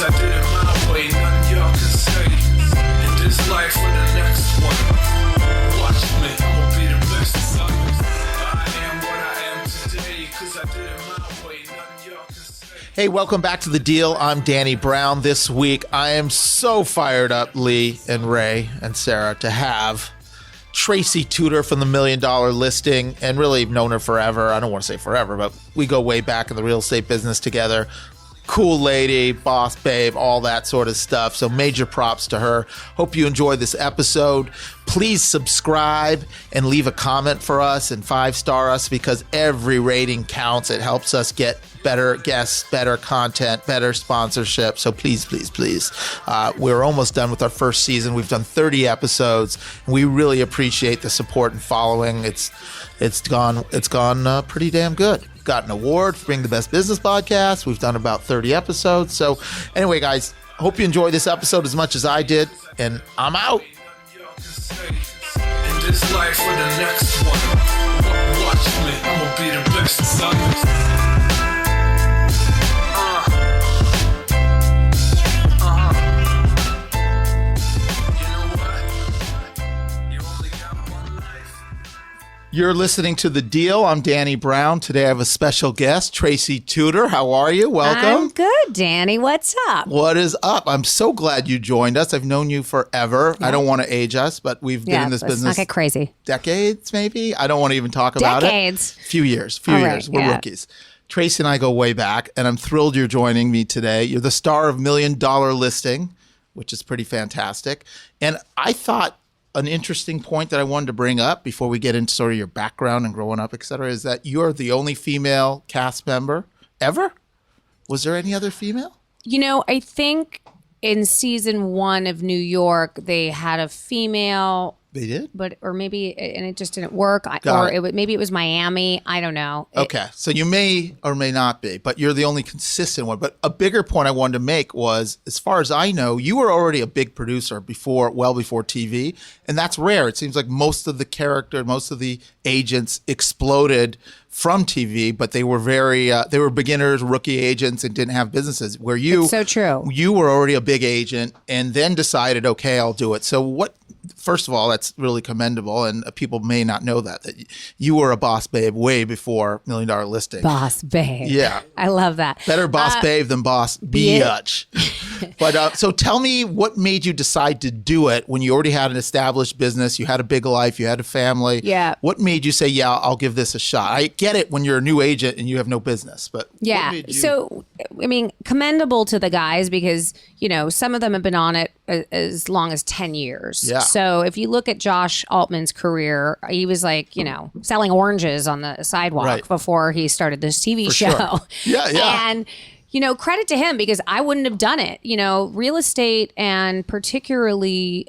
cause I did it my way, nothing y'all can say. In this life or the next one, watch me, I'ma be the best. I am what I am today, cause I did it my way, nothing y'all can say. Hey, welcome back to The Deal. I'm Danny Brown. This week, I am so fired up, Lee and Ray and Sarah, to have Tracy Tutor from the $1 Million Listing, and really known her forever. I don't want to say forever, but we go way back in the real estate business together. Cool lady, boss babe, all that sort of stuff. So major props to her. Hope you enjoy this episode. Please subscribe and leave a comment for us and 5-star us, because every rating counts. It helps us get better guests, better content, better sponsorship. So please, please, please. We're almost done with our first season. We've done 30 episodes. And we really appreciate the support and following. It's gone pretty damn good. Got an award for being the best business podcast. We've done about 30 episodes. So anyway, guys, hope you enjoy this episode as much as I did. And I'm out. In this life or the next one, watch me, I'ma be the best. You're listening to The Deal. I'm Danny Brown. Today I have a special guest, Tracy Tutor. How are you? Welcome. I'm good, Danny. What's up? What is up? I'm so glad you joined us. I've known you forever. Yeah. I don't want to age us, but we've been in this business. Let's not get crazy. Decades, maybe? I don't want to even talk about Decades. it. Few years. We're rookies. Tracy and I go way back, and I'm thrilled you're joining me today. You're the star of $1 Million Listing, which is pretty fantastic. And I thought an interesting point that I wanted to bring up before we get into sort of your background and growing up, et cetera, is that you're the only female cast member ever. Was there any other female? You know, I think in season 1 of New York, they had a female. They did? Or maybe, and it just didn't work. Maybe it was Miami. I don't know. Okay. So you may or may not be, but you're the only consistent one. But a bigger point I wanted to make was, as far as I know, you were already a big producer well before TV. And that's rare. It seems like most of the agents exploded from TV, but they were they were beginners, rookie agents, and didn't have businesses. Where you, it's so true. You were already a big agent and then decided, okay, I'll do it. So first of all, that's really commendable, and people may not know that you were a boss babe way before $1 Million Listing. Boss babe. Yeah. I love that. Better boss babe than boss biatch. But so tell me, what made you decide to do it when you already had an established business, you had a big life, you had a family? Yeah. What made you say, yeah, I'll give this a shot? I get it when you're a new agent and you have no business, but yeah. What made you... So, I mean, commendable to the guys, because, you know, some of them have been on it as long as 10 years. Yeah. So if you look at Josh Altman's career, he was like, you know, selling oranges on the sidewalk before he started this TV show. Sure. Yeah. And, you know, credit to him, because I wouldn't have done it. You know, real estate and particularly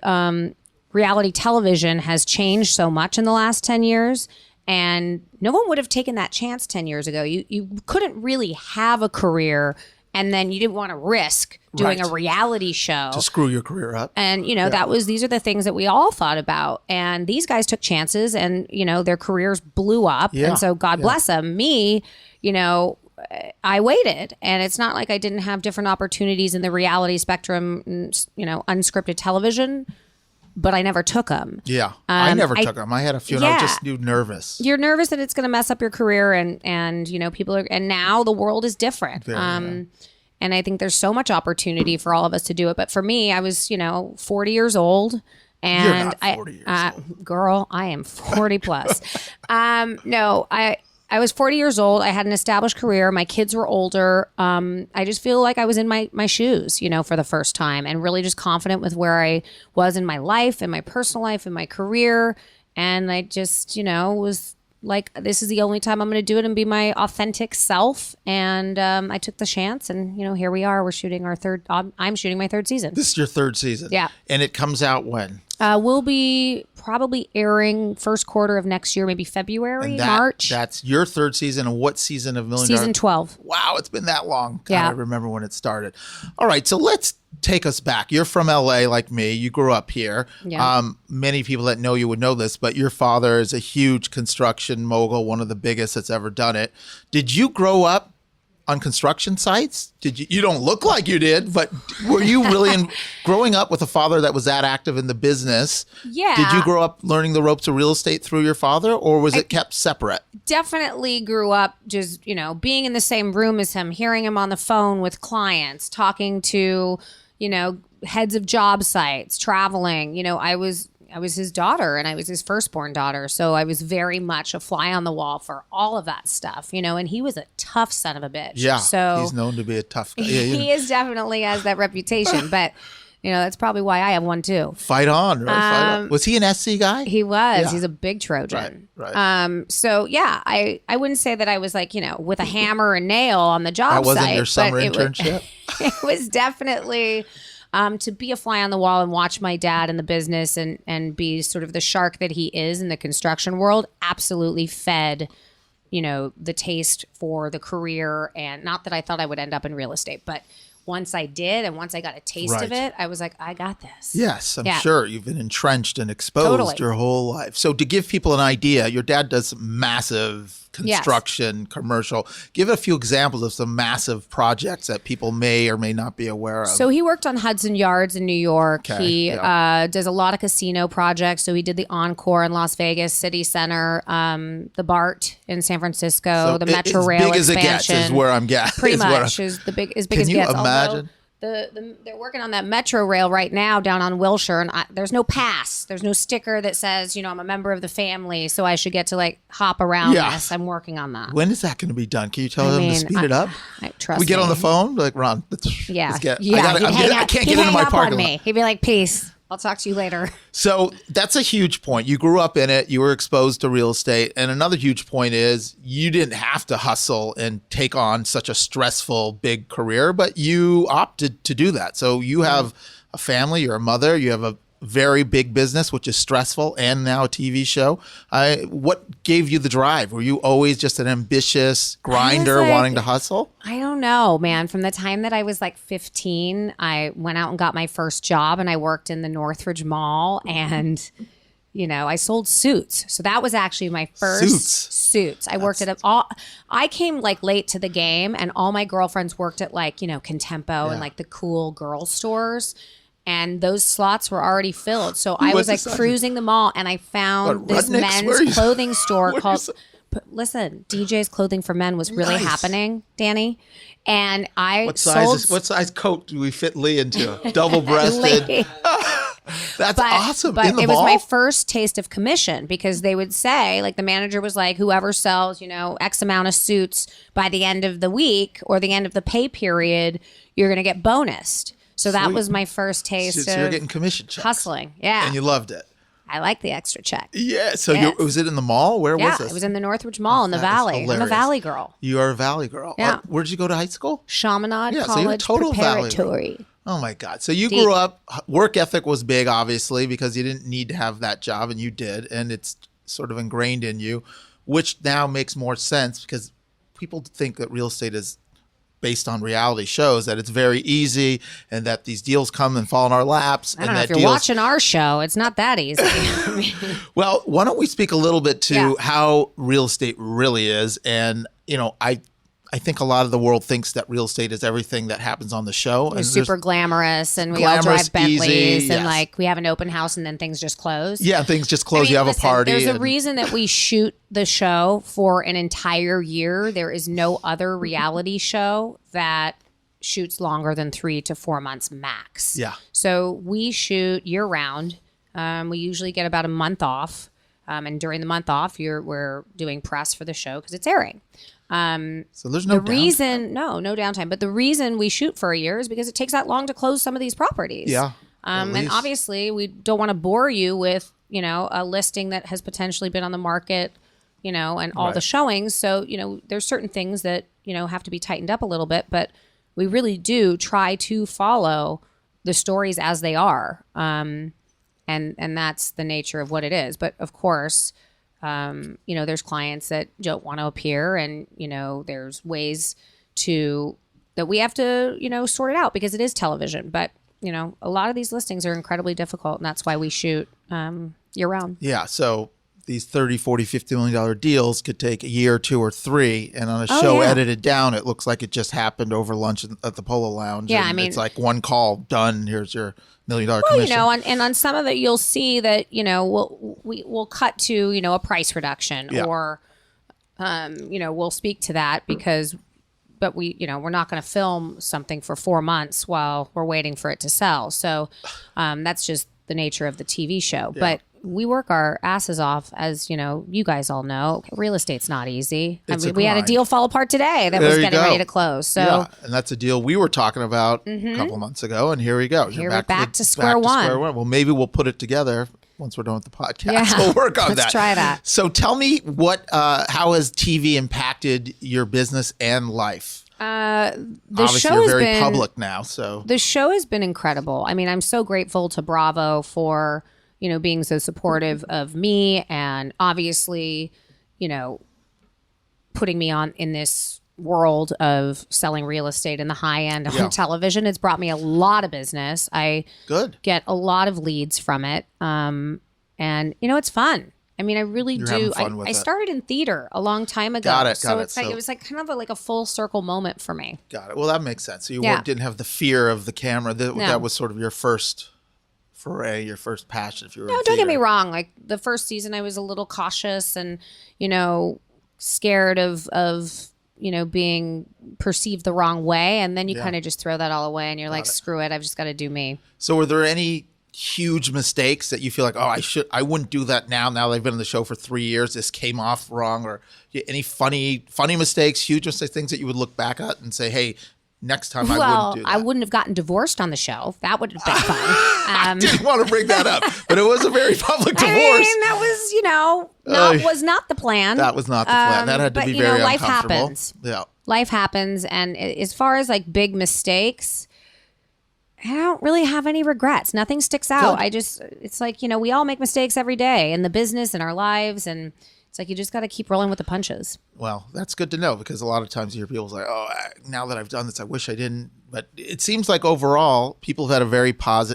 reality television has changed so much in the last 10 years. And no one would have taken that chance 10 years ago. You couldn't really have a career and then you didn't want to risk doing a reality show to screw your career up. And, you know, these are the things that we all thought about. And these guys took chances and, you know, their careers blew up. Yeah. And so God bless them. Me, you know, I waited, and it's not like I didn't have different opportunities in the reality spectrum, you know, unscripted television, but I never took them. Yeah. I never took them. I had a few, and I was just nervous. You're nervous that it's going to mess up your career, and, you know, and now the world is different. And I think there's so much opportunity for all of us to do it. But for me, I was, you know, 40 years old. And you're not 40 years old. Girl, I am 40 plus. No, I was 40 years old. I had an established career. My kids were older. I just feel like I was in my shoes, you know, for the first time, and really just confident with where I was in my life, in my personal life, in my career. And I just, you know, was like, this is the only time I'm going to do it and be my authentic self. And I took the chance, and, you know, here we are. We're shooting I'm shooting my 3rd season. This is your 3rd season. Yeah. And it comes out when? We'll be probably airing first quarter of next year, maybe February, March. That's your 3rd season. And what season of $1 Million? Season 12. Wow, it's been that long. God, yeah. I remember when it started. All right, so let's take us back. You're from LA like me. You grew up here. Yeah. Many people that know you would know this, but your father is a huge construction mogul, one of the biggest that's ever done it. Did you grow up on construction sites? Did you don't look like you did, but were you really growing up with a father that was that active in the business? Yeah. Did you grow up learning the ropes of real estate through your father, or was it kept separate? Definitely grew up just, being in the same room as him, hearing him on the phone with clients, talking to, heads of job sites, traveling. I was his daughter and I was his firstborn daughter. So I was very much a fly on the wall for all of that stuff, and he was a tough son of a bitch. Yeah. So he's known to be a tough guy. he is definitely has that reputation, but that's probably why I have one too. Fight on, right? Fight on. Was he an SC guy? He was. Yeah. He's a big Trojan. Right. So yeah, I wouldn't say that I was like, with a hammer and nail on the job That site. wasn't your summer but internship? It was definitely to be a fly on the wall and watch my dad in the business and be sort of the shark that he is in the construction world absolutely fed, the taste for the career. And not that I thought I would end up in real estate, but once I did and once I got a taste of it, I was like, I got this. Yes, I'm sure you've been entrenched and exposed Totally. your whole life. So to give people an idea, your dad does massive construction, commercial. Give a few examples of some massive projects that people may or may not be aware of. So he worked on Hudson Yards in New York. Okay, He does a lot of casino projects. So he did the Encore in Las Vegas, City Center, the BART in San Francisco, So the Metro Rail as big expansion. as it gets is where I'm getting. Pretty much is as big as it gets. Can you imagine? They're working on that Metro Rail right now down on Wilshire, and there's no pass. There's no sticker that says, I'm a member of the family, so I should get to hop around this. I'm working on that. When is that going to be done? Can you tell them to speed it up? Trust we get me. on the phone, like, Ron, Yeah. let's get, Yeah. I can't get into my parking lot. He'd be like, peace. I'll talk to you later. So that's a huge point. You grew up in it. You were exposed to real estate. And another huge point is you didn't have to hustle and take on such a stressful, big career, but you opted to do that. So you have a family, you're a mother, you have a very big business, which is stressful, and now a TV show. What gave you the drive? Were you always just an ambitious grinder wanting to hustle? I don't know, man. From the time that I was like 15, I went out and got my first job, and I worked in the Northridge Mall, and I sold suits. So that was actually my first suits. I worked at I came like late to the game, and all my girlfriends worked at like, Contempo and like the cool girl stores. And those slots were already filled. So I was like cruising the mall, and I found this men's clothing store called, listen, DJ's Clothing for Men was really happening, Danny. And I what size coat do we fit Lee into? Double-breasted. That's awesome. But in the it mall? was my first taste of commission, because they would say, like, the manager was like, whoever sells, X amount of suits by the end of the week or the end of the pay period, you're going to get bonused. So that was my first taste So you're getting commission checks. Hustling. Yeah. And you loved it. I like the extra check. Yeah. So was it in the mall? Where was this? It was in the Northridge Mall in the Valley. I'm a Valley girl. You are a Valley girl. Yeah. Where did you go to high school? Chaminade Yeah, so you're a College total Valley Preparatory. Oh my God. So you grew up, work ethic was big, obviously, because you didn't need to have that job, and you did. And it's sort of ingrained in you, which now makes more sense because people think that real estate is based on reality shows, that it's very easy and that these deals come and fall in our laps. I don't know if you're watching our show. It's not that easy. Well, why don't we speak a little bit to how real estate really is? And, I think a lot of the world thinks that real estate is everything that happens on the show. It's super glamorous, and we all drive Bentleys, easy, and like we have an open house, and then things just close. Yeah, things just close. You have a party. There's a reason that we shoot the show for an entire year. There is no other reality show that shoots longer than 3 to 4 months max. Yeah. So we shoot year round. We usually get about a month off. And during the month off, we're doing press for the show because it's airing. So there's no downtime. No downtime. But the reason we shoot for a year is because it takes that long to close some of these properties. Yeah. And obviously we don't want to bore you with, a listing that has potentially been on the market, and all the showings. So, there's certain things that, have to be tightened up a little bit, but we really do try to follow the stories as they are. And that's the nature of what it is. But of course, there's clients that don't want to appear, and, there's ways that we have to, sort it out because it is television. But, a lot of these listings are incredibly difficult, and that's why we shoot year round. Yeah. So these 30, 40, $50 million deals could take a year or 2 or 3. And on a show edited down, it looks like it just happened over lunch at the Polo Lounge. Yeah, and it's like one call, done. Here's your $1 million commission. And on some of it, you'll see that, we'll cut to, a price reduction or, we'll speak to that but we're not going to film something for 4 months while we're waiting for it to sell. So that's just the nature of the TV show. Yeah. But we work our asses off, as you guys all know. Real estate's not easy. We had a deal fall apart today that was getting ready to close. So and that's a deal we were talking about a couple of months ago, and here we go. We're back to square one. Well, maybe we'll put it together once we're done with the podcast. Yeah. We'll work on that. Let's try that. So tell me how has TV impacted your business and life? Obviously, you're very public now. So the show has been incredible. I mean, I'm so grateful to Bravo for being so supportive of me, and obviously, putting me on in this world of selling real estate in the high end on television. It's brought me a lot of business. I get a lot of leads from it. And it's fun. I mean, I really do. I started in theater a long time ago. Got it. So it was like kind of like a full circle moment for me. Got it. Well, that makes sense. So you didn't have the fear of the camera. That was sort of your first foray, your first passion. If you were in don't get me wrong. Like the first season, I was a little cautious and scared of being perceived the wrong way, and then you kind of just throw that all away, and you're like, screw it, I've just got to do me. So, were there any huge mistakes that you feel like, I wouldn't do that now that I've been in the show for 3 years, this came off wrong, or any funny mistakes, huge mistakes, things that you would look back at and say, hey, next time I wouldn't do that? I wouldn't have gotten divorced on the show. That would have been fun. I didn't want to bring that up, but it was a very public divorce. I mean, that was, was not the plan. That was not the plan. That had to be very life uncomfortable. Happens. Yeah. Life happens. And as far as like big mistakes, I don't really have any regrets. Nothing sticks out. Good. It's like, we all make mistakes every day in the business, in our lives. And it's like, you just got to keep rolling with the punches. Well, that's good to know, because a lot of times you hear people say, now that I've done this, I wish I didn't. But it seems like overall,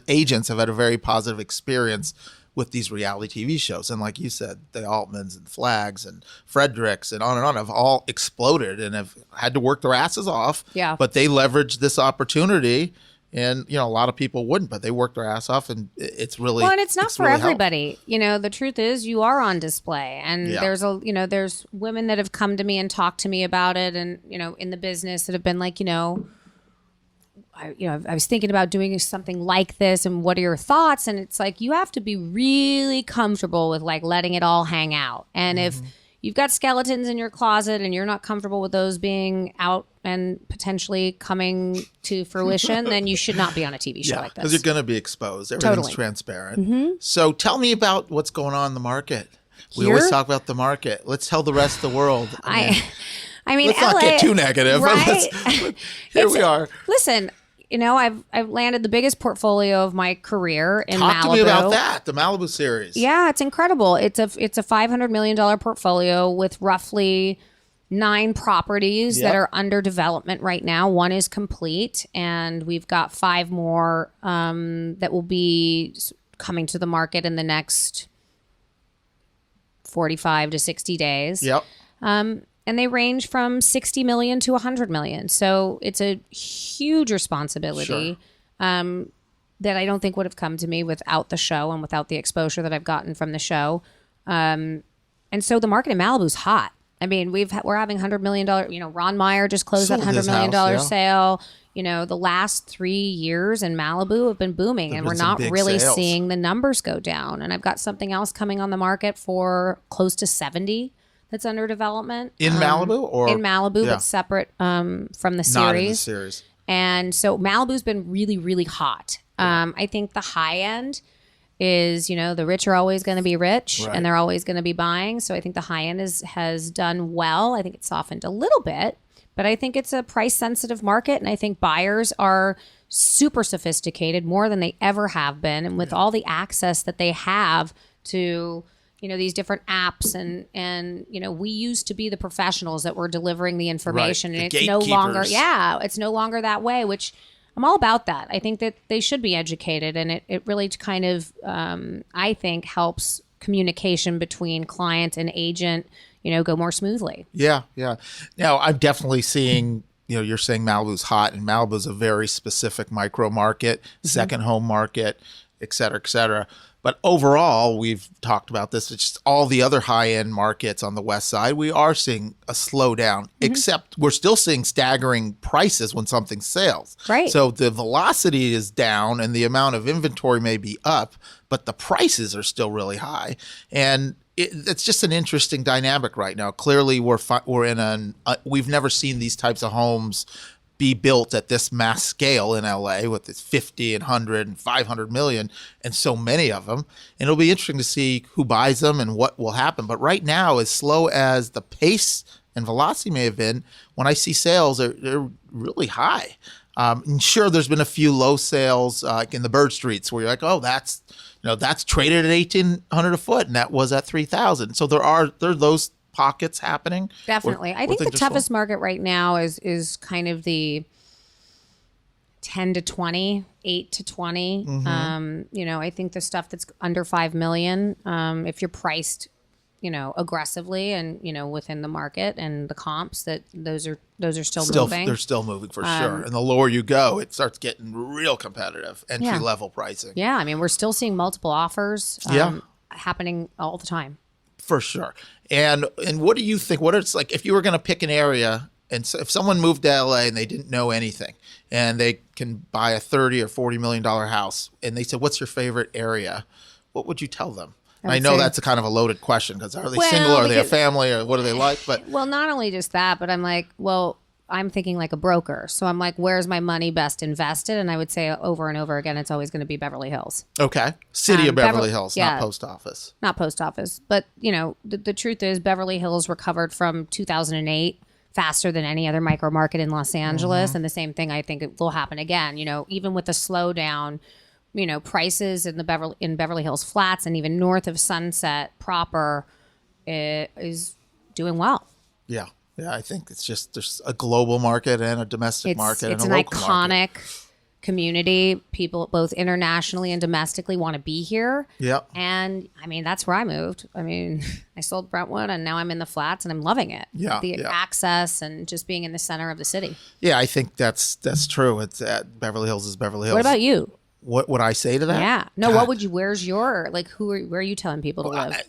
agents have had a very positive experience with these reality TV shows. And like you said, the Altmans and Flags and Fredericks and on have all exploded and have had to work their asses off. Yeah. But they leveraged this opportunity. And, a lot of people wouldn't, but they work their ass off, and it's really well, and it's not for really everybody. The truth is you are on display, and there's there's women that have come to me and talked to me about it, and, in the business that have been like, I was thinking about doing something like this, and what are your thoughts? And it's like, you have to be really comfortable with like letting it all hang out. And if you've got skeletons in your closet and you're not comfortable with those being out and potentially coming to fruition, then you should not be on a TV show like this. Because you're going to be exposed. Everything's transparent. So tell me about what's going on in the market. We always talk about the market. Let's tell the rest of the world. I mean, let's LA, not get too negative. Right? Here we are. Listen, I've landed the biggest portfolio of my career in Malibu. Talk to me about that, the Malibu series. Yeah, it's incredible. It's a $500 million portfolio with roughly 9 properties that are under development right now. 1 is complete, and we've got 5 more that will be coming to the market in the next 45 to 60 days. Yep. And they range from 60 million to 100 million. So it's a huge responsibility that I don't think would have come to me without the show and without the exposure that I've gotten from the show. And so the market in Malibu's hot. I mean, we're having $100 million, Ron Meyer just closed that $100 million sale. The last 3 years in Malibu have been booming, and we're not really seeing the numbers go down. And I've got something else coming on the market for close to 70 that's under development. In Malibu? Or in Malibu, but separate from the series. Not in the series. And so Malibu's been really, really hot. I think the high end is, the rich are always going to be rich, and they're always going to be buying. So I think the high end has done well. I think it's softened a little bit, but I think it's a price sensitive market. And I think buyers are super sophisticated, more than they ever have been. And with all the access that they have to, these different apps and, we used to be the professionals that were delivering the information, and it's no longer, it's no longer that way, which I'm all about that. I think that they should be educated, and it really kind of, I think, helps communication between client and agent, go more smoothly. Yeah. Now, I'm definitely seeing, you're saying Malibu's hot, and Malibu's a very specific micro market, second home market, et cetera, et cetera. But overall, we've talked about this, it's just all the other high-end markets on the west side, we are seeing a slowdown, except we're still seeing staggering prices when something sells. Right. So the velocity is down and the amount of inventory may be up, but the prices are still really high. And it's just an interesting dynamic right now. Clearly, we're in we've never seen these types of homes be built at this mass scale in LA with its 50 and 100 and 500 million and so many of them. And it'll be interesting to see who buys them and what will happen. But right now, as slow as the pace and velocity may have been, when I see sales, they're really high. And sure, there's been a few low sales like in the Bird Streets where you're like, oh, that's traded at $1,800 a foot, and that was at $3,000. So there are those pockets happening. Definitely. I think the toughest market right now is kind of the 10 to 20, 8 to 20. I think the stuff that's under 5 million, if you're priced, aggressively and, within the market and the comps, that those are still moving. They're still moving for sure. And the lower you go, it starts getting real competitive, entry level pricing. Yeah. I mean, we're still seeing multiple offers happening all the time. For sure. And what do you think? What it's like if you were going to pick an area, and so if someone moved to LA and they didn't know anything, and they can buy a $30 or $40 million house, and they said, "What's your favorite area?" What would you tell them? I know that's a kind of a loaded question because are they single? Are they a family? Or what do they like? But not only just that, but I'm like, I'm thinking like a broker. So I'm like, where's my money best invested? And I would say over and over again, it's always going to be Beverly Hills. Okay. City of Beverly Hills, not post office. Not post office. But, the truth is Beverly Hills recovered from 2008 faster than any other micro market in Los Angeles. And the same thing I think it will happen again. Even with the slowdown, prices in Beverly Hills Flats and even north of Sunset proper is doing well. Yeah. Yeah, I think it's just there's a global market and a domestic market and a local market. It's an iconic community. People both internationally and domestically want to be here. Yeah. And I mean, that's where I moved. I mean, I sold Brentwood and now I'm in the Flats and I'm loving it. Yeah. The access and just being in the center of the city. Yeah, I think that's true. It's Beverly Hills is Beverly Hills. What about you? What would I say to that? Yeah. No, God. Where's your, where are you telling people to live?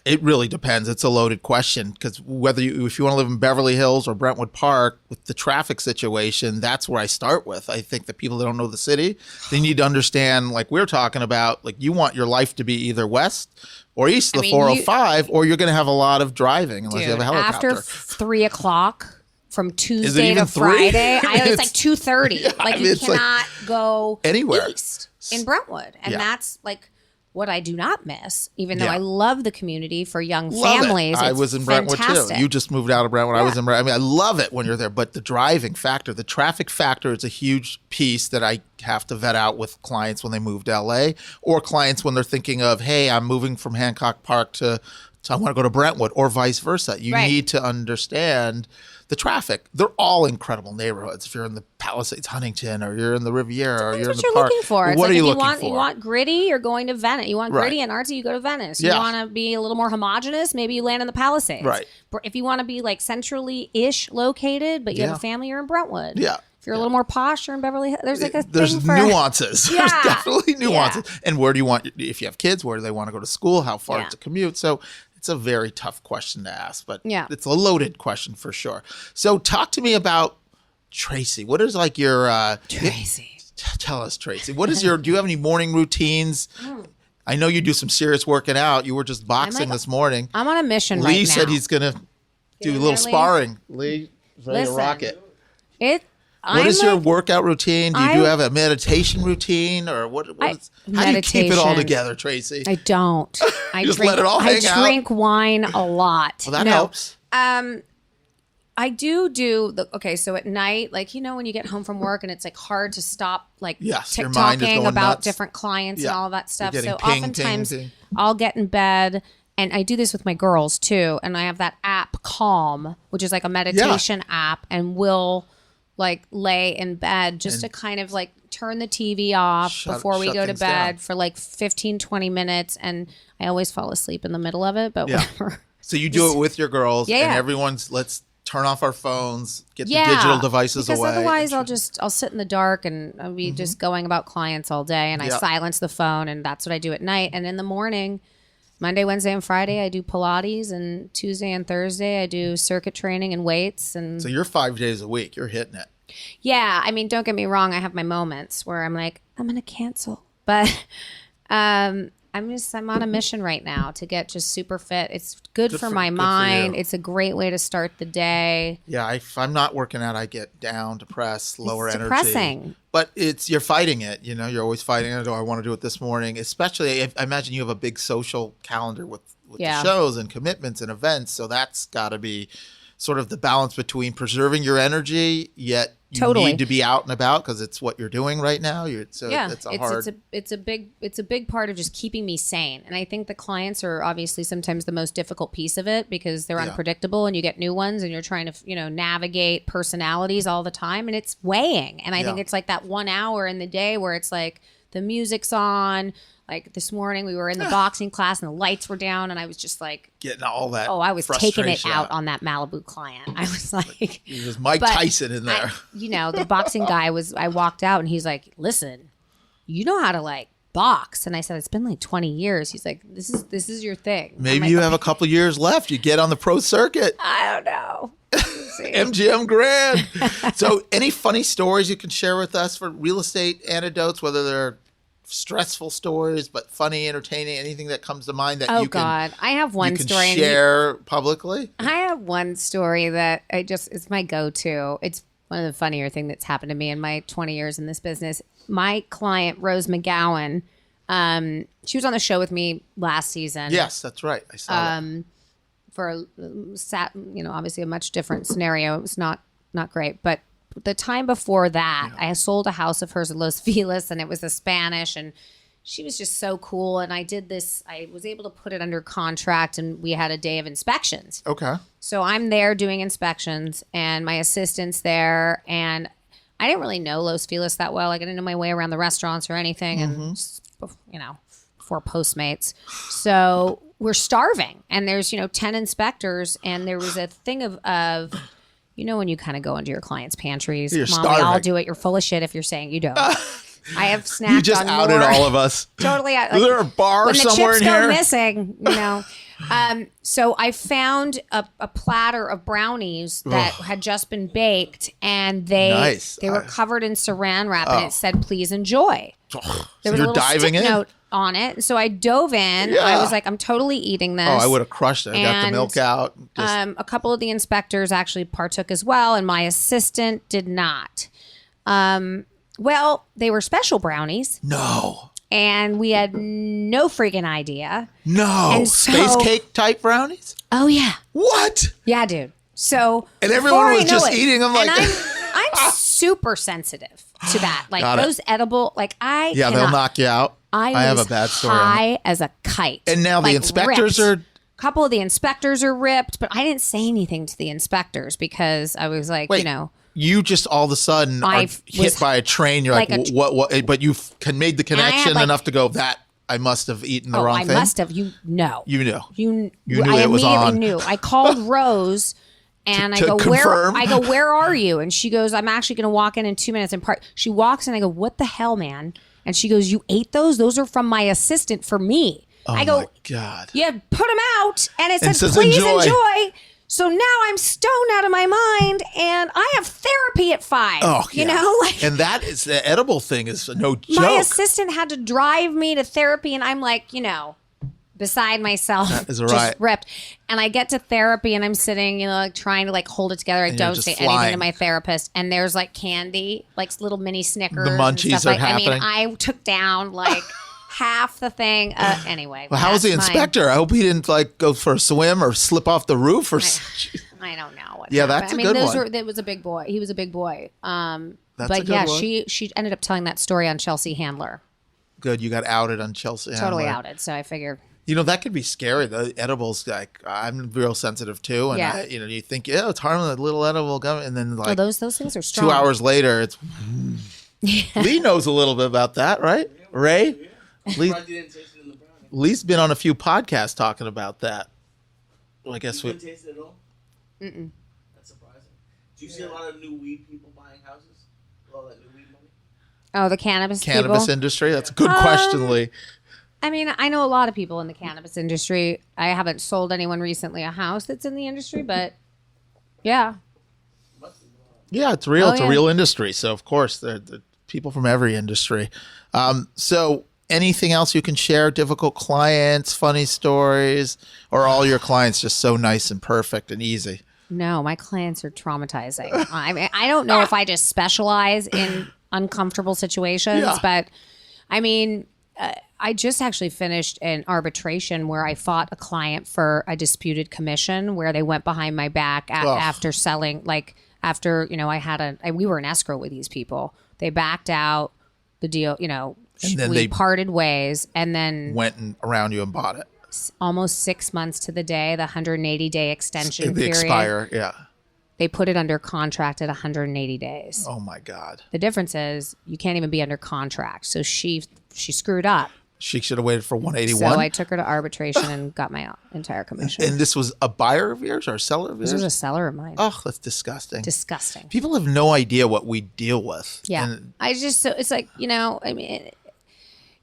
It really depends. It's a loaded question because if you want to live in Beverly Hills or Brentwood Park with the traffic situation, that's where I start with. I think that people that don't know the city, they need to understand, like we're talking about, like you want your life to be either west or east of the 405 or you're going to have a lot after you have a helicopter. After 3 o'clock. From Tuesday to Friday, it's like 2:30. You cannot go anywhere east in Brentwood, and that's like what I do not miss. Even though I love the community for young families, I was in Brentwood too. You just moved out of Brentwood. I was in Brentwood. I love it when you're there, but the driving factor, the traffic factor, is a huge piece that I have to vet out with clients when they move to LA, or clients when they're thinking of, hey, I'm moving from Hancock Park to I want to go to Brentwood, or vice versa. You need to understand the traffic. They're all incredible neighborhoods. If you're in the Palisades, Huntington, or you're in the Riviera, or you're in the park. Looking for. What are you looking for? You want gritty, you're going to Venice. You want gritty and artsy, you go to Venice. You want to be a little more homogenous, maybe you land in the Palisades. Right. If you want to be like centrally-ish located, but you have a family, you're in Brentwood. Yeah. If you're a little more posh, you're in Beverly Hills. There's nuances. There's definitely nuances. And where do you want, if you have kids, where do they want to go to school? How far to commute? So it's a very tough question to ask, but it's a loaded question for sure. So talk to me about Tracy. What is like your Tracy? Tell us, Tracy. What is do you have any morning routines? I know you do some serious working out. You were just boxing this morning. I'm on a mission right now. Lee said he's going to do a little sparring. Lee, ready to rock it. What is your workout routine? Do you have a meditation routine, or what is, how do you keep it all together, Tracy? I don't. I just let it all hang out? I drink wine a lot. Well, that helps. I do okay, so at night, when you get home from work and it's like hard to stop TikToking about different clients and all that stuff. So oftentimes I'll get in bed. And I do this with my girls too. And I have that app Calm, which is like a meditation app, and we'll lay in bed just to kind of turn the TV off before we go to things bed down. for like 15, 20 minutes. And I always fall asleep in the middle of it, but whatever. So you do it with your girls, Yeah, and yeah. everyone's, let's turn off our phones, get the digital devices because away. otherwise I'll sit in the dark and I'll be just going about clients all day, and I silence the phone, and that's what I do at night. And in the morning, Monday, Wednesday, and Friday, I do Pilates, and Tuesday and Thursday, I do circuit training and weights. And So you're 5 days a week. You're hitting it. yeah, I mean, don't get me wrong. I have my moments where I'm like, I'm going to cancel. But I'm on a mission right now to get just super fit. It's good for my mind. It's a great way to start the day. Yeah, if I'm not working out, I get down, depressed, lower It's energy. depressing. But you're fighting it. You know, you're always fighting it. Oh, I want to do it this morning. Especially, I imagine you have a big social calendar with the shows and commitments and events. So that's got to be sort of the balance between preserving your energy, yet you need to be out and about because it's what you're doing right now. It's a big part of just keeping me sane. And I think the clients are obviously sometimes the most difficult piece of it because they're unpredictable, and you get new ones, and you're trying to navigate personalities all the time, and it's weighing. And I think it's like that 1 hour in the day where it's like the music's on. Like this morning, we were in the boxing class and the lights were down, and I was just like getting all that. Oh, I was taking it out on that Malibu client. I was like, there's Mike Tyson in there. The boxing guy I walked out, and he's like, listen, you know how to like box. And I said, it's been like 20 years. He's like, this is your thing. Maybe you have a couple years left. You get on the pro circuit. I don't know. MGM Grand. So any funny stories you can share with us for real estate anecdotes, whether they're stressful stories, but funny, entertaining, anything that comes to mind that I have one story share publicly? I have one story that it's my go-to. It's one of the funnier things that's happened to me in my 20 years in this business. My client, Rose McGowan, she was on the show with me last season. Yes, that's right. I saw that. For obviously a much different scenario. It was not great, but the time before that, I sold a house of hers in Los Feliz, and it was a Spanish, and she was just so cool. And I was able to put it under contract, and we had a day of inspections. Okay. So I'm there doing inspections, and my assistant's there, and I didn't really know Los Feliz that well. Like, I didn't know my way around the restaurants or anything, and before Postmates. So we're starving, and there's 10 inspectors, and there was a thing of when you kind of go into your clients' pantries. You're Come on, starving. we all do it. You're full of shit if you're saying you don't. I have snacked You just on outed more. all of us. Totally. Is there a bar somewhere in here? When the chips go missing, So I found a platter of brownies that had just been baked, and they were covered in saran wrap, and it said, "Please enjoy." There was a little stick note on it, so I dove in. Yeah. I was like, "I'm totally eating this." Oh, I would have crushed it. I got the milk out. A couple of the inspectors actually partook as well, and my assistant did not. Well, they were special brownies. No. And we had no freaking idea. No. And Space cake type brownies? Oh, yeah. What? Yeah, dude. So. And everyone was just eating them like. And I'm super sensitive to that. Like those edible, Yeah, they'll knock you out. I have a bad story. High as a kite. And now the inspectors are. A couple of the inspectors are ripped, but I didn't say anything to the inspectors because I was like, You just all of a sudden are hit by a train. You're like what? But you made the connection enough to go, that I must have eaten the wrong thing. I must have. You know. You knew. You knew I it was on. immediately knew. I called Rose and I go, confirm. where are you? And she goes, I'm actually going to walk in 2 minutes. And she walks in. I go, what the hell, man? And she goes, you ate those? Those are from my assistant for me. Oh, I go, my God. Yeah, put them out. And it said, please enjoy. So now I'm stoned out of my mind, and I have therapy at 5. Oh, yeah. And that is the edible thing is no joke. My assistant had to drive me to therapy, and I'm like, beside myself, that is just ripped. And I get to therapy, and I'm sitting, trying to hold it together. I don't say anything to my therapist, and there's candy, little mini Snickers. The munchies and stuff are happening. I took down half the thing. Anyway. Well, how was the inspector? I hope he didn't go for a swim or slip off the roof or. I don't know. What yeah, happened. that's a good one. That was a big boy. He was a big boy. That's but a good one. she ended up telling that story on Chelsea Handler. Good, you got outed on Chelsea Handler. Totally outed. So I figured. That could be scary. The edibles, I'm real sensitive too, and you think, it's harmless, a little edible gum, and then those things are strong. 2 hours later, it's. Lee knows a little bit about that, right? Ray? Lee's been on a few podcasts talking about that. Well, I guess you didn't taste it at all? Mm-mm. That's surprising. Do you see a lot of new weed people buying houses? All that new weed money? Oh, the cannabis Cannabis people? industry? That's a good question, Lee. I mean, I know a lot of people in the cannabis industry. I haven't sold anyone recently a house that's in the industry, but yeah. Yeah, it's real. Oh, It's a yeah. real industry. So, of course, they're people from every industry. So anything else you can share? Difficult clients, funny stories, or all your clients just so nice and perfect and easy? No, my clients are traumatizing. I mean, I don't know if I just specialize in uncomfortable situations, Yeah. but I mean, I just actually finished an arbitration where I fought a client for a disputed commission where they went behind my back after selling, like after, we were in escrow with these people. They backed out the deal, And then we they parted ways, and then went around you and bought it. almost 6 months to the day, the 180-day extension The period. expire, yeah. They put it under contract at 180 days. Oh my God. The difference is you can't even be under contract. So she screwed up. She should have waited for 181. So I took her to arbitration and got my entire commission. And this was a buyer of yours or a seller of yours? This was a seller of mine. Oh, that's disgusting. Disgusting. People have no idea what we deal with. Yeah. And It's like, I mean,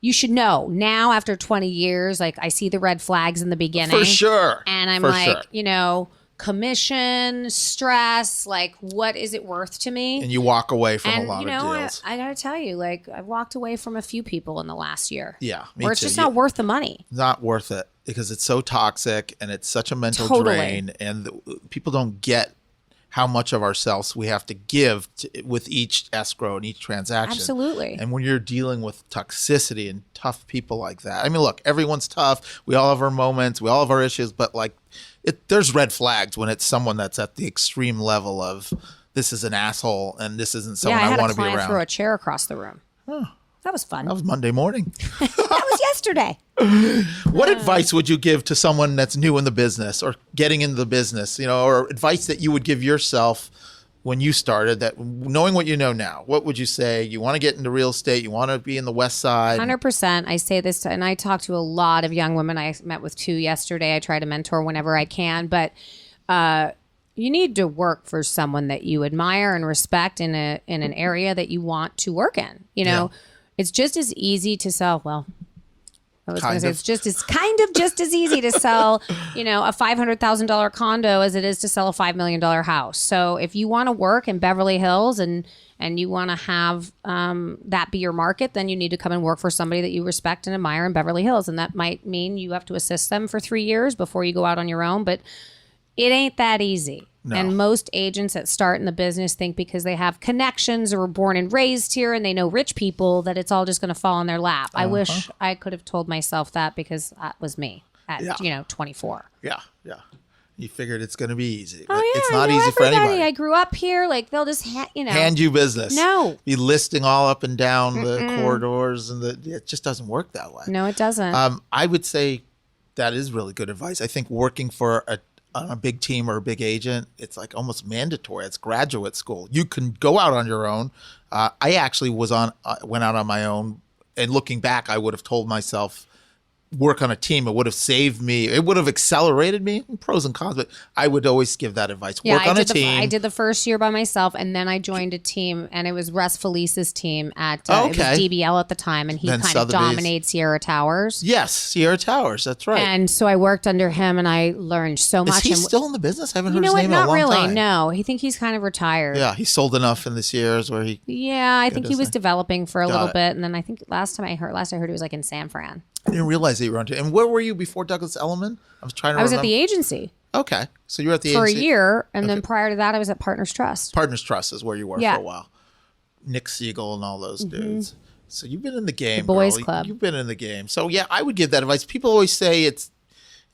you should know now after 20 years, like I see the red flags in the beginning. for sure. And I'm For like, sure. Commission, stress, like what is it worth to me? And you walk away from And a lot of deals. I gotta tell you, like I've walked away from a few people in the last year. Yeah, me where it's too. just not worth the money. Not worth it because it's so toxic and it's such a mental Totally. drain, and people don't get how much of ourselves we have to give with each escrow and each transaction. Absolutely. And when you're dealing with toxicity and tough people like that, I mean, look, everyone's tough. We all have our moments. We all have our issues, but like, there's red flags when it's someone that's at the extreme level of this is an asshole and this isn't someone I I had want a to be client around. throw a chair across the room. That was fun. That was Monday morning. That was yesterday. What advice would you give to someone that's new in the business or getting into the business, or advice that you would give yourself when you started, that knowing what you know now? What would you say? You want to get into real estate, you want to be in the West Side. 100%. I say this, and I talk to a lot of young women. I met with 2 yesterday. I try to mentor whenever I can, but you need to work for someone that you admire and respect in an area that you want to work in. It's just as easy to sell. Well, I was going to say it's kind of just as easy to sell, a $500,000 condo as it is to sell a $5 million house. So if you want to work in Beverly Hills and you want to have that be your market, then you need to come and work for somebody that you respect and admire in Beverly Hills. And that might mean you have to assist them for 3 years before you go out on your own. But it ain't that easy. No. And most agents that start in the business think because they have connections or were born and raised here and they know rich people that it's all just going to fall in their lap. I wish I could have told myself that because that was me at 24. Yeah. You figured it's going to be easy. But Oh yeah, it's not easy for anybody. I grew up here. Like they'll just Hand you business. No. Be listing all up and down the corridors, and it just doesn't work that way. No, it doesn't. I would say that is really good advice. I think working for on a big team or a big agent, it's like almost mandatory. It's graduate school. You can go out on your own. I actually went out on my own, and looking back, I would have told myself, work on a team. It would have saved me. It would have accelerated me. Pros and cons, but I would always give that advice. Work on a team. I did the first year by myself, and then I joined a team, and it was Russ Felice's team at it was DBL at the time, and he Then kind of Sotheby's. dominated Sierra Towers. Yes, Sierra Towers. That's right. And so I worked under him, and I learned so much. Is he and still in the business? I haven't you heard know his what? name in a Not long really. time. No, I think he's kind of retired. Yeah, he sold enough in this years where he. Yeah, I think he was developing for a Got little it. bit, and then I think last I heard he was like in San Fran. I didn't realize that you were on. And where were you before Douglas Elliman? I was trying to. I was remember. at the agency Okay, so you were at the for a agency. year, and then prior to that, I was at Partners Trust. Partners Trust is where you were Yeah. for a while. Nick Siegel and all those dudes. So you've been in the game, boys girl. club. You've been in the game. So yeah, I would give that advice. People always say it's,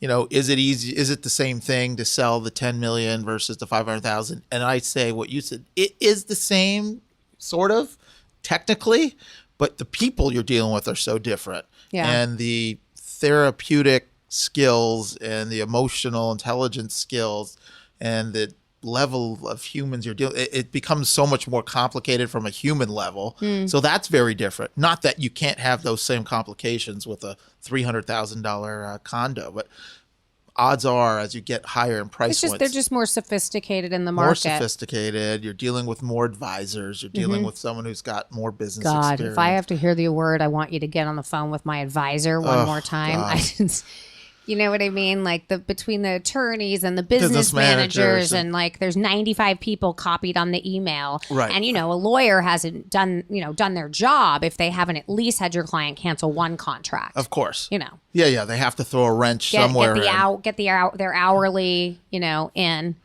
is it easy? Is it the same thing to sell the 10 million versus the 500,000? And I say what you said. It is the same, sort of, technically, but the people you're dealing with are so different. Yeah. And the therapeutic skills and the emotional intelligence skills and the level of humans you're dealing, it becomes so much more complicated from a human level. So that's very different. Not that you can't have those same complications with a $300,000 condo, but odds are, as you get higher in price points, they're just more sophisticated in the market. More sophisticated. You're dealing with more advisors. You're dealing with someone who's got more business experience. If I have to hear the word, I want you to get on the phone with my advisor one more time. You know what I mean? Like between the attorneys and the business managers and like there's 95 people copied on the email. Right. And, a lawyer hasn't done their job if they haven't at least had your client cancel one contract. Of course. Yeah, they have to throw a wrench somewhere. Get their hourly, in.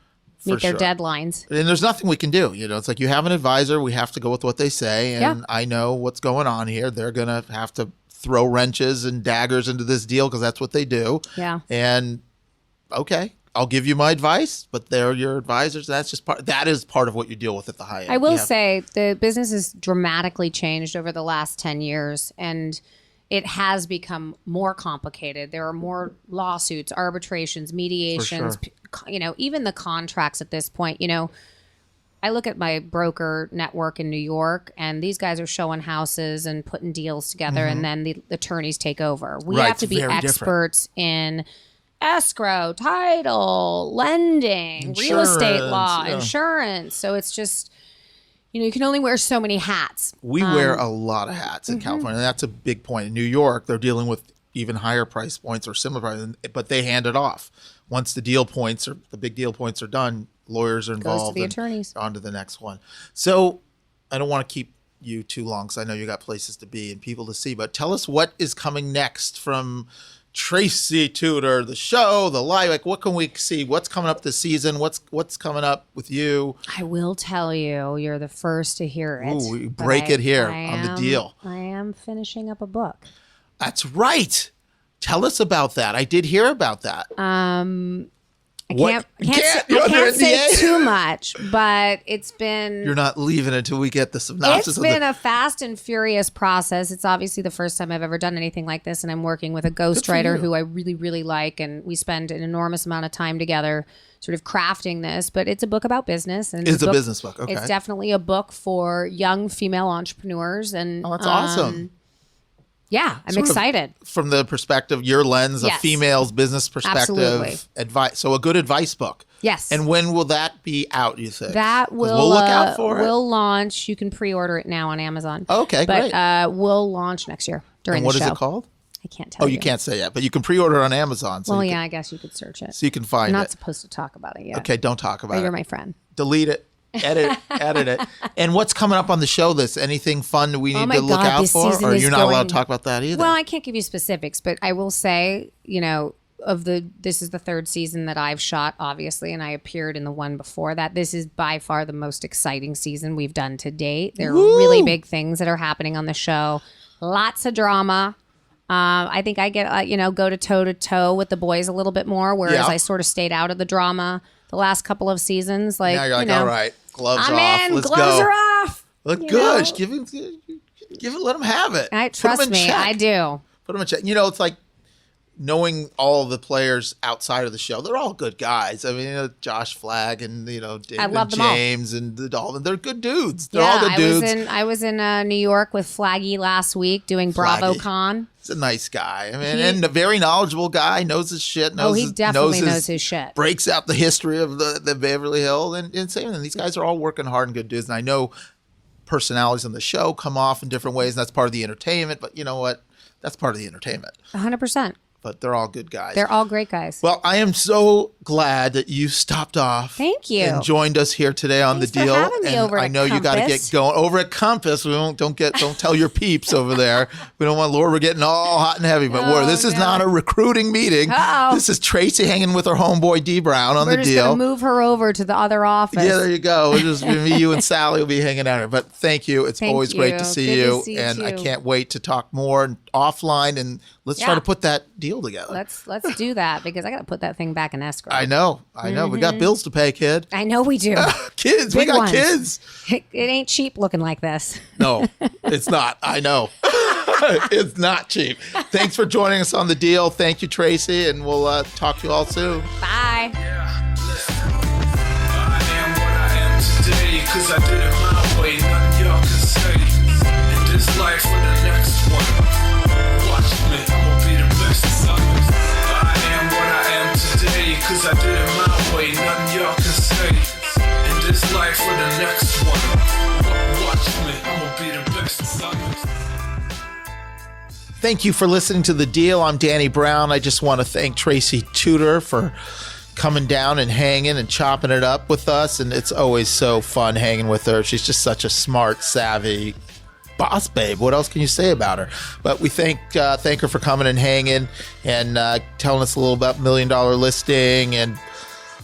Meet their deadlines. And there's nothing we can do. It's like you have an advisor. We have to go with what they say. And I know what's going on here. They're going to have to throw wrenches and daggers into this deal because that's what they do. Yeah. And okay, I'll give you my advice, but they're your advisors. That is part of what you deal with at the high end. I will say the business has dramatically changed over the last 10 years and it has become more complicated. There are more lawsuits, arbitrations, mediations, even the contracts at this point, I look at my broker network in New York, and these guys are showing houses and putting deals together, and then the attorneys take over. We have to be experts in escrow, title, lending, real estate law, insurance. So it's just, you can only wear so many hats. We wear a lot of hats in California, and that's a big point. In New York, they're dealing with even higher price points or similar prices, but they hand it off. Once the big deal points are done, lawyers are involved. Goes to the attorneys. On to the next one. So I don't want to keep you too long because I know you got places to be and people to see, but tell us what is coming next from Tracy Tutor, the show, the live. Like, what can we see? What's coming up this season? What's coming up with you? I will tell you, you're the first to hear it. Ooh, we break it here on the deal. I am finishing up a book. That's right. Tell us about that. I did hear about that. I can't say too much, but it's been... You're not leaving until we get the synopsis. It's been a fast and furious process. It's obviously the first time I've ever done anything like this, and I'm working with a ghostwriter who I really, really like, and we spend an enormous amount of time together sort of crafting this, but it's a book about business. And it's a business book, okay. It's definitely a book for young female entrepreneurs. And that's awesome. Yeah, I'm excited. From the perspective, your lens, yes. A female's business perspective. Absolutely. Advice. So a good advice book. Yes. And when will that be out, you think? That will we'll look out for it. We'll launch. You can pre-order it now on Amazon. Okay, great. But we'll launch next year during the show. What is it called? I can't tell you. You can't say yet, but you can pre-order it on Amazon. So I guess you could search it. So you can find it. I'm not supposed to talk about it yet. Okay, don't talk about it. You're my friend. Delete it. Edit it. And what's coming up on the show? Anything fun we need to look out for? Or you're not allowed to talk about that either? Well, I can't give you specifics, but I will say, this is the third season that I've shot, obviously, and I appeared in the one before that. This is by far the most exciting season we've done to date. There are really big things that are happening on the show. Lots of drama. I think I get, go to toe with the boys a little bit more, whereas I sort of stayed out of the drama the last couple of seasons. Like, now you're like, all right, gloves I'm off. in, Let's gloves go. are off. Look good. Give it. Let them have it. Trust me, I do. Put them in check. It's like knowing all the players outside of the show. They're all good guys. I mean, Josh Flagg and David James and the Dolphin. They're good dudes. They're all good dudes. I was in New York with Flaggy last week doing BravoCon. He's a nice guy. I mean, and a very knowledgeable guy. Knows his shit. He definitely knows his shit. Breaks out the history of the Beverly Hills and same. And these guys are all working hard and good dudes. And I know personalities on the show come off in different ways, and that's part of the entertainment. But you know what? That's part of the entertainment. 100%. But they're all good guys. They're all great guys. Well, I am so glad that you stopped off. Thank you. And joined us here today on the deal. For having me over I know at you got to Compass. get going over at Compass. Don't tell your peeps over there. We don't want Lord. We're getting all hot and heavy. But this is not a recruiting meeting. Uh-oh. This is Tracy hanging with her homeboy D Brown on the deal. We're just gonna move her over to the other office. Yeah, there you go. We're just me, you, and Sally will be hanging out here. But thank you. It's always great to see Good you. to see And you I too. can't wait to talk more offline and let's try to put that deal together. Let's do that because I got to put that thing back in escrow. I know. We got bills to pay, kid. I know we do. Kids, Big we got ones. kids. It ain't cheap looking like this. No, it's not. I know. It's not cheap. Thanks for joining us on the deal. Thank you, Tracy, and we'll talk to you all soon. Bye. Yeah, listen. I cause I did it my way. Nothing y'all can say. In this life or the next one. Watch me, I'ma be the best. I am what I am today, cause I did it my way. Nothing y'all can say. In this life or the next one. Watch me, I'ma be the best. Thank you for listening to The Deal. I'm Danny Brown. I just want to thank Tracy Tutor for coming down and hanging and chopping it up with us. And it's always so fun hanging with her. She's just such a smart, savvy boss babe. What else can you say about her? But we thank her for coming and hanging and telling us a little about $1 Million Listing and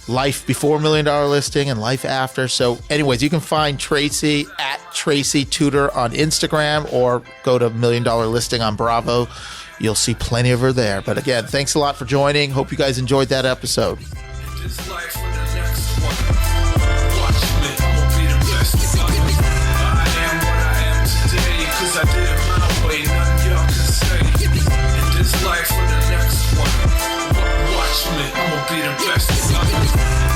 life before $1 Million Listing and life after. So anyways, you can find Tracy at Tracy Tutor on Instagram or go to $1 Million Listing on Bravo. You'll see plenty of her there. But again, thanks a lot for joining. Hope you guys enjoyed that episode. This life or the next one. Watch me, I'ma be the best. I am what I am today, cause I did it my way. Nothing y'all can say. In this life or the next one. Watch me, I'ma be the best.